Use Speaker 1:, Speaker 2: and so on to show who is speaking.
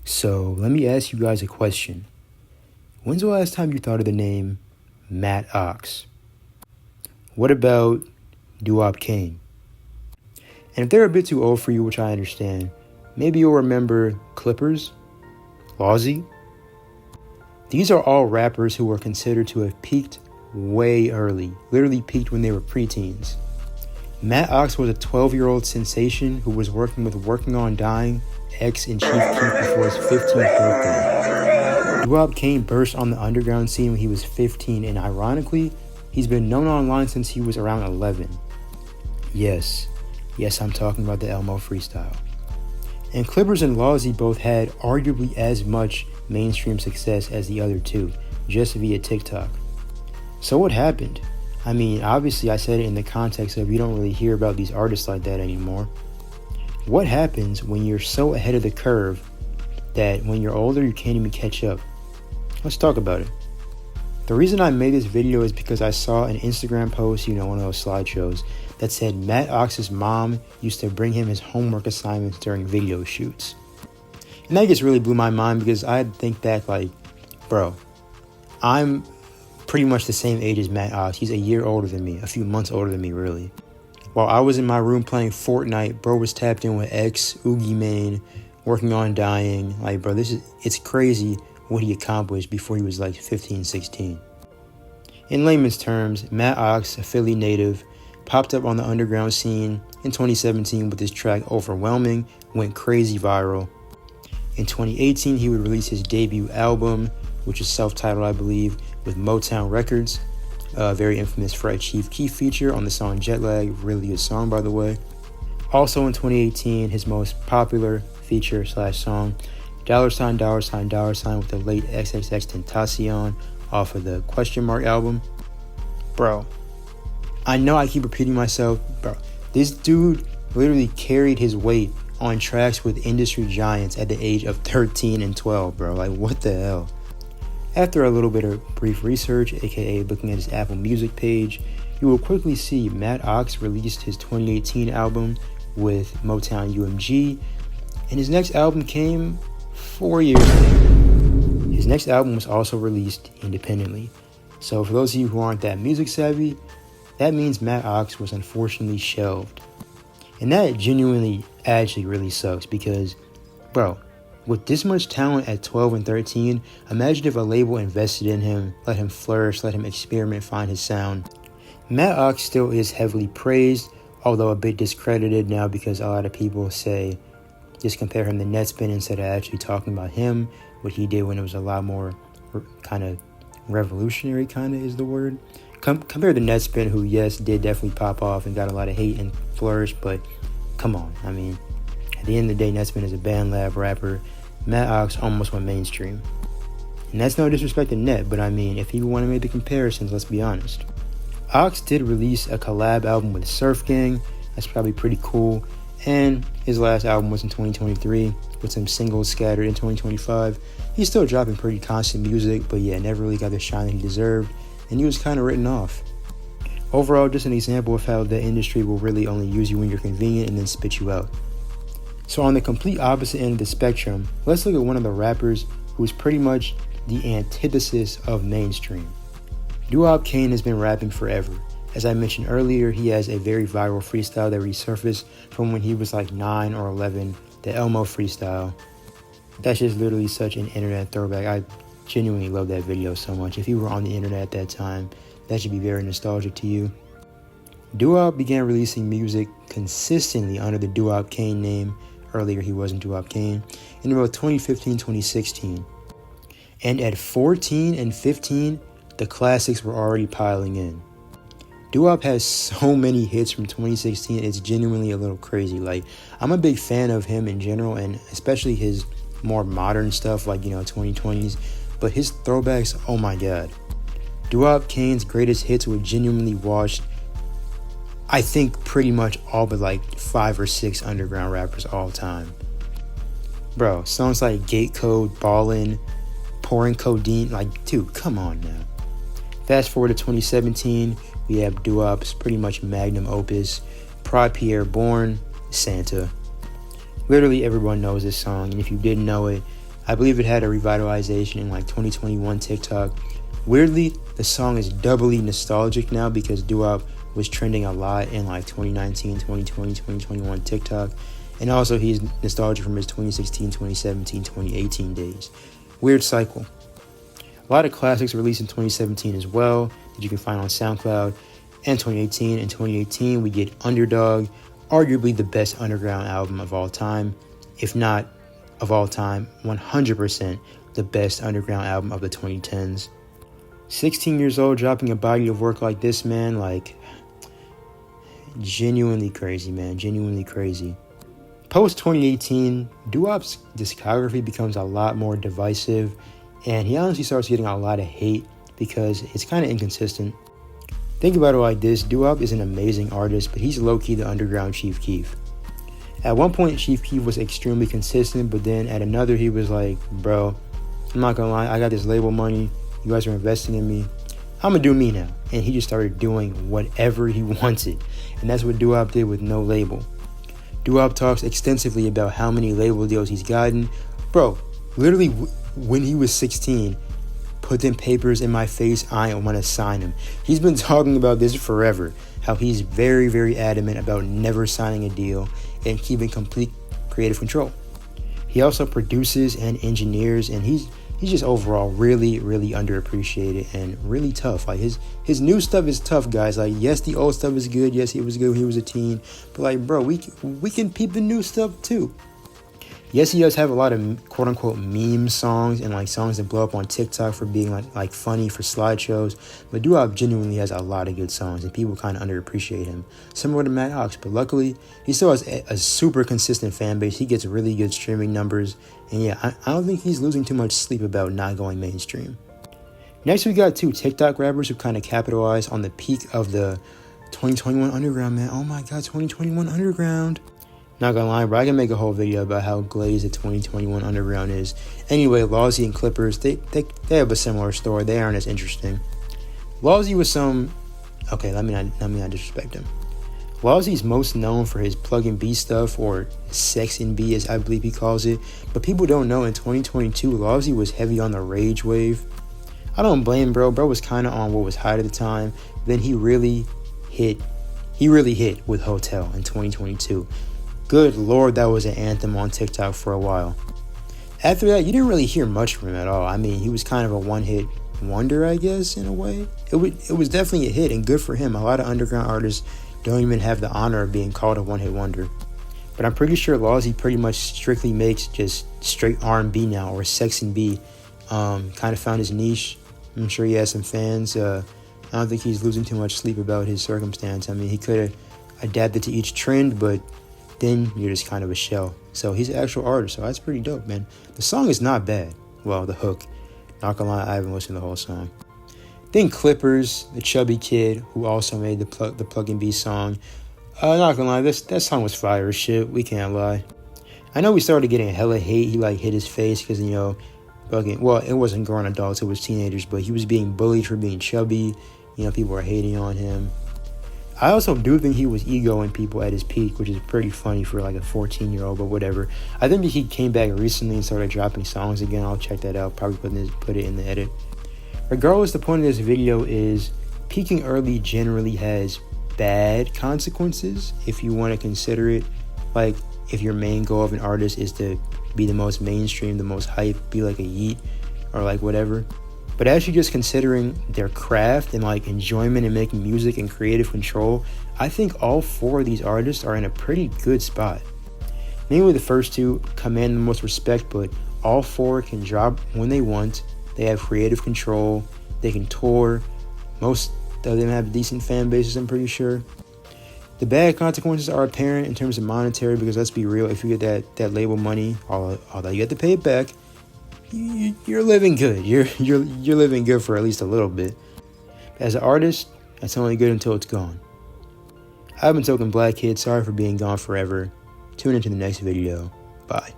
Speaker 1: So let me ask you guys a question. When's the last time you thought of the name Matt Ox? What about Doo-Wop Kane? And if they're a bit too old for you, which I understand, maybe you'll remember Clippers, Lawzy. These are all rappers who were considered to have peaked way early, literally peaked when they were preteens. Matt Ox was a 12-year-old sensation who was working with Working on Dying, X, and Chief Keef before his 15th birthday. Doo-Wop Kane burst on the underground scene when he was 15, and ironically, he's been known online since he was around 11. Yes, I'm talking about the Elmo freestyle. And Clippers and Lawzy both had arguably as much mainstream success as the other two, just via TikTok. So what happened? I mean, obviously I said it in the context of you don't really hear about these artists like that anymore. What happens when you're so ahead of the curve that when you're older you can't even catch up? Let's talk about it. The reason I made this video is because I saw an Instagram post, one of those slideshows, that said Matt Ox's mom used to bring him his homework assignments during video shoots. And that just really blew my mind because I think that, bro, I'm pretty much the same age as Matt Ox. He's a year older than me, a few months older than me, really. While I was in my room playing Fortnite, bro was tapped in with X, Oogie Mane, Working on Dying. Bro, it's crazy what he accomplished before he was 15, 16. In layman's terms, Matt Ox, a Philly native, popped up on the underground scene in 2017 with his track Overwhelming, went crazy viral. In 2018, he would release his debut album, which is self-titled, I believe, with Motown Records. Very infamous for a Chief Keef feature on the song Jetlag, really good song, by the way. Also in 2018, his most popular feature/song, Dollar Sign with the late XXXTentacion off of the Question Mark album. Bro, I know I keep repeating myself, bro. This dude literally carried his weight on tracks with industry giants at the age of 13 and 12, bro. What the hell? After a little bit of brief research, aka looking at his Apple Music page, you will quickly see Matt Ox released his 2018 album with Motown UMG, and his next album came 4 years later. His next album was also released independently. So for those of you who aren't that music savvy, that means Matt Ox was unfortunately shelved. And that genuinely actually really sucks because, bro, with this much talent at 12 and 13, imagine if a label invested in him, let him flourish, let him experiment, find his sound. Matt Ox still is heavily praised, although a bit discredited now because a lot of people say just compare him to Netspin instead of actually talking about him, what he did when it was a lot more kind of revolutionary, is the word. Compared to Netspin, who, yes, did definitely pop off and got a lot of hate and flourish, but come on. I mean, at the end of the day, Netspin is a BandLab rapper. Matt Ox almost went mainstream. And that's no disrespect to Net, but I mean, if you want to make the comparisons, let's be honest. Ox did release a collab album with Surf Gang. That's probably pretty cool. And his last album was in 2023 with some singles scattered in 2025. He's still dropping pretty constant music, but yeah, never really got the shine that he deserved. And he was kind of written off. Overall, just an example of how the industry will really only use you when you're convenient and then spit you out. So on the complete opposite end of the spectrum, let's look at one of the rappers who is pretty much the antithesis of mainstream. Doo-Wop Kane has been rapping forever. As I mentioned earlier, he has a very viral freestyle that resurfaced from when he was 9 or 11, the Elmo freestyle. That's just literally such an internet throwback. I genuinely love that video so much. If you were on the internet at that time, that should be very nostalgic to you. Doo-Wop began releasing music consistently under the Doo-Wop Kane name. Earlier he wasn't Doo-Wop Kane. In about 2015-2016. And at 14 and 15, the classics were already piling in. Doo-Wop has so many hits from 2016, it's genuinely a little crazy. I'm a big fan of him in general, and especially his more modern stuff, 2020s. But his throwbacks, oh my god. Doo-Wop Kane's greatest hits were genuinely washed, I think, pretty much all but 5 or 6 underground rappers all time. Bro, songs like Gate Code, Ballin', Pouring Codeine, dude, come on now. Fast forward to 2017, we have Doo-Wop's pretty much magnum opus, Prod Pierre Bourne, Santa. Literally everyone knows this song, and if you didn't know it, I believe it had a revitalization in like 2021 TikTok. Weirdly, the song is doubly nostalgic now because Doo-Wop was trending a lot in like 2019, 2020, 2021 TikTok. And also he's nostalgic from his 2016, 2017, 2018 days. Weird cycle. A lot of classics released in 2017 as well that you can find on SoundCloud. And 2018. In 2018, we get Underdog, arguably the best underground album of all time. If not of all time, 100% the best underground album of the 2010s. 16 years old, dropping a body of work like this, man, like, genuinely crazy, man, genuinely crazy. Post 2018, Doo-Wop's discography becomes a lot more divisive, and he honestly starts getting a lot of hate because it's kind of inconsistent. Think about it like this, Doo-Wop is an amazing artist, but he's low-key the underground Chief Keef. At one point, Chief Keef was extremely consistent, but then at another, he was like, bro, I'm not gonna lie, I got this label money, you guys are investing in me, I'm gonna do me now. And he just started doing whatever he wanted. And that's what Doo-Wop did with no label. Doo-Wop talks extensively about how many label deals he's gotten. Bro, literally when he was 16, put them papers in my face, I want to sign them. He's been talking about this forever, how he's very, very adamant about never signing a deal and keeping complete creative control. He also produces and engineers, and he's just overall really, really underappreciated and really tough. Like his new stuff is tough, guys. Like, yes, the old stuff is good. Yes, it was good when he was a teen. But like, bro, we can peep the new stuff too. Yes, he does have a lot of quote unquote meme songs and like songs that blow up on TikTok for being like funny for slideshows. But Doo-Wop genuinely has a lot of good songs and people kind of underappreciate him. Similar to Matt Ox, but luckily he still has a super consistent fan base. He gets really good streaming numbers. And yeah, I don't think he's losing too much sleep about not going mainstream. Next, we got two TikTok rappers who kind of capitalized on the peak of the 2021 Underground, man. Oh my God, 2021 Underground. Not gonna lie, bro, I can make a whole video about how glazed the 2021 Underground is. Anyway, Lawzy and Clippers, they have a similar story. They aren't as interesting. Lawzy was okay, let me not disrespect him. Lawzy's most known for his plug and B stuff, or Sex and B as I believe he calls it. But people don't know in 2022, Lawzy was heavy on the rage wave. I don't blame bro. Bro was kind of on what was hot at the time. Then he really hit with Hotel in 2022. Good Lord, that was an anthem on TikTok for a while. After that, you didn't really hear much from him at all. I mean, he was kind of a one-hit wonder, I guess, in a way. It was definitely a hit, and good for him. A lot of underground artists don't even have the honor of being called a one-hit wonder. But I'm pretty sure Lawzy pretty much strictly makes just straight R&B now, or Sex and B. Kind of found his niche. I'm sure he has some fans. I don't think he's losing too much sleep about his circumstance. I mean, he could have adapted to each trend, but then you're just kind of a shell. So he's an actual artist, so that's pretty dope, man. The song is not bad. Well, the hook. Not gonna lie, I haven't listened to the whole song. Then Clippers, the chubby kid who also made the Plug and B song. Not gonna lie, that song was fire as shit. We can't lie. I know we started getting hella hate. He like hit his face because, you know, it wasn't grown adults, it was teenagers, but he was being bullied for being chubby. You know, people were hating on him. I also do think he was egoing people at his peak, which is pretty funny for like a 14-year-old, but whatever. I think that he came back recently and started dropping songs again. I'll check that out, probably put it in the edit. Regardless, the point of this video is peaking early generally has bad consequences if you want to consider it. Like, if your main goal of an artist is to be the most mainstream, the most hype, be like a Yeet or like whatever. But actually just considering their craft and like enjoyment and making music and creative control, I think all four of these artists are in a pretty good spot. Mainly the first two command the most respect, but all four can drop when they want. They have creative control. They can tour. Most of them have decent fan bases, I'm pretty sure. The bad consequences are apparent in terms of monetary, because let's be real, if you get that label money, although you have to pay it back, you're living good. You're living good for at least a little bit. As an artist, that's only good until it's gone. I've been Token Black Kid. Sorry for being gone forever. Tune into the next video. Bye.